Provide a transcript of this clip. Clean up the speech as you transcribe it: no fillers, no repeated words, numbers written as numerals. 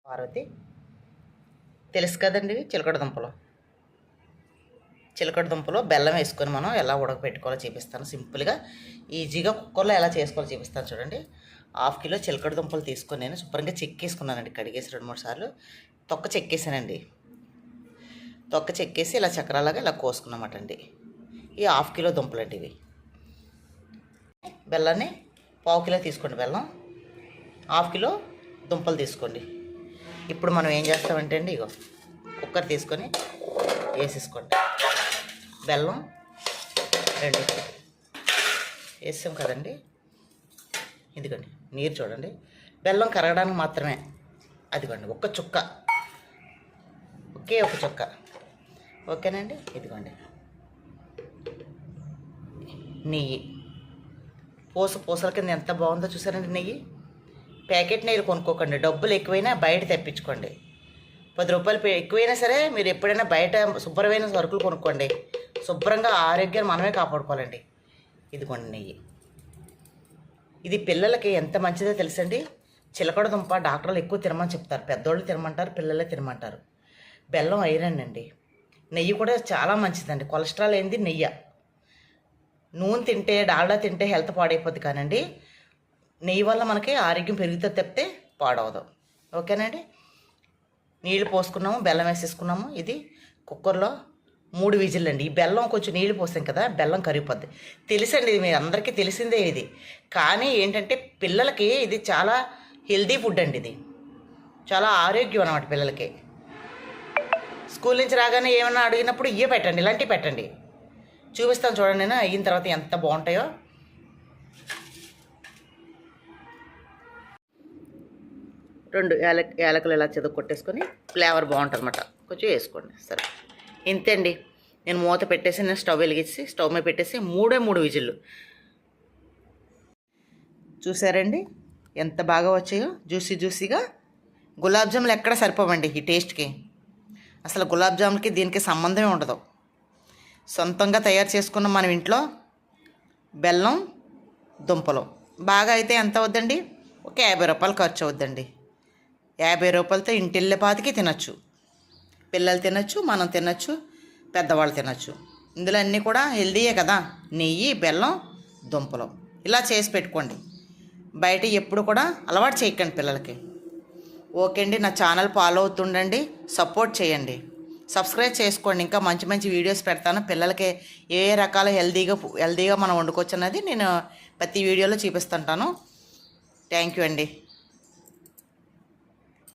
పార్వతి తెలుసు కదండి. చిలకడ దుంపలో బెల్లం వేసుకొని మనం ఎలా ఉడకపెట్టుకోవాలో చూపిస్తాను. సింపుల్గా ఈజీగా కుక్కర్లో ఎలా చేసుకోవాలో చూపిస్తాను చూడండి. 1/2 కిలో చిలకడ దుంపలు తీసుకొని నేను శుభ్రంగా చెక్కేసుకున్నానండి. కడిగేసి 2-3 సార్లు తొక్క చెక్కేసానండి. తొక్క చెక్కేసి ఇలా చక్రాలాగా ఇలా కోసుకున్నమాట అండి. ఈ 1/2 కిలో దుంపలు అండి ఇవి. బెల్లాన్ని 1/2 కిలో తీసుకోండి. బెల్లం 1/2 కిలో దుంపలు తీసుకోండి. ఇప్పుడు మనం ఏం చేస్తామంటే అండి, ఇగో కుక్కర్ తీసుకొని వేసేసుకోండి. బెల్లం 2 వేసాం కదండి. ఇదిగోండి నీరు చూడండి. బెల్లం కరగడానికి మాత్రమే. అదిగోండి ఒక్క చుక్క, ఒకే ఒక చుక్క. ఓకేనండి. ఇదిగోండి నెయ్యి. పూసల కింద ఎంత బాగుందో చూసారండి నెయ్యి. ప్యాకెట్ నెయ్యిలు కొనుక్కోకండి. డబ్బులు ఎక్కువైనా బయట తెప్పించుకోండి. 10 రూపాయలు ఎక్కువైనా సరే మీరు ఎప్పుడైనా బయట శుభ్రమైన సరుకులు కొనుక్కోండి. శుభ్రంగా ఆరోగ్యాన్ని మనమే కాపాడుకోవాలండి. ఇదిగోండి నెయ్యి. ఇది పిల్లలకి ఎంత మంచిదో తెలుసండి. చిలకడ దుంప డాక్టర్లు ఎక్కువ తినమని చెప్తారు. పెద్దోళ్ళు తినమంటారు, పిల్లలే తినమంటారు. బెల్లం ఐరన్ అండి. నెయ్యి కూడా చాలా మంచిదండి. కొలెస్ట్రాల్ ఏంది నెయ్యి. నూనె తింటే, డాల్డా తింటే హెల్త్ పాడైపోద్ది. కానండి నెయ్యి వల్ల మనకి ఆరోగ్యం పెరుగుతుంది తప్పితే పాడవదు. ఓకేనండి. నీళ్ళు పోసుకున్నాము, బెల్లం వేసేసుకున్నాము. ఇది కుక్కర్లో 3 విజిల్ అండి. ఈ బెల్లం కొంచెం నీళ్ళు పోసాం కదా, బెల్లం కరిగిపోద్ది. తెలుసండి, ఇది మీ అందరికీ తెలిసిందే ఇది. కానీ ఏంటంటే పిల్లలకి ఇది చాలా హెల్దీ ఫుడ్ అండి. ఇది చాలా ఆరోగ్యం అన్నమాట పిల్లలకి. స్కూల్ నుంచి రాగానే ఏమన్నా అడిగినప్పుడు ఇవే పెట్టండి, ఇలాంటివి పెట్టండి. చూపిస్తాను చూడండి నేను అయిన తర్వాత ఎంత బాగుంటాయో. రెండు యాలకులు ఇలా చెదుకు కొట్టేసుకొని ఫ్లేవర్ బాగుంటుంది అన్నమాట. కొంచెం వేసుకోండి. సరే ఇంతే అండి. నేను మూత పెట్టేసి నేను స్టవ్ వెలిగించి స్టవ్ మీద పెట్టేసి 3 విజిల్లు. చూసారండి ఎంత బాగా వచ్చాయో, జ్యూసీగా. గులాబ్ జాములు ఎక్కడ సరిపోవండి ఈ టేస్ట్కి. అసలు గులాబ్ జాములకి దీనికి సంబంధమే ఉండదు. సొంతంగా తయారు చేసుకున్న మనం ఇంట్లో బెల్లం దుంపలు బాగా అయితే ఎంత అవుద్దండి? ఒక 50 రూపాయలు ఖర్చు అవుద్దండి. 50 రూపాయలతో ఇంటిల్లపాతికి తినచ్చు. పిల్లలు తినచ్చు, మనం తినచ్చు, పెద్దవాళ్ళు తినచ్చు. ఇందులో అన్నీ కూడా హెల్దీయే కదా. నెయ్యి, బెల్లం, దుంపలు ఇలా చేసి పెట్టుకోండి. బయట ఎప్పుడు కూడా అలవాటు చేయకండి పిల్లలకి. ఓకే అండి. నా ఛానల్ ఫాలో అవుతుండండి, సపోర్ట్ చేయండి, సబ్స్క్రైబ్ చేసుకోండి. ఇంకా మంచి వీడియోస్ పెడతాను. పిల్లలకి ఏ రకాల హెల్దీగా మనం వండుకోవచ్చు అన్నది నేను ప్రతి వీడియోలో చూపిస్తుంటాను. థ్యాంక్ యూ అండి.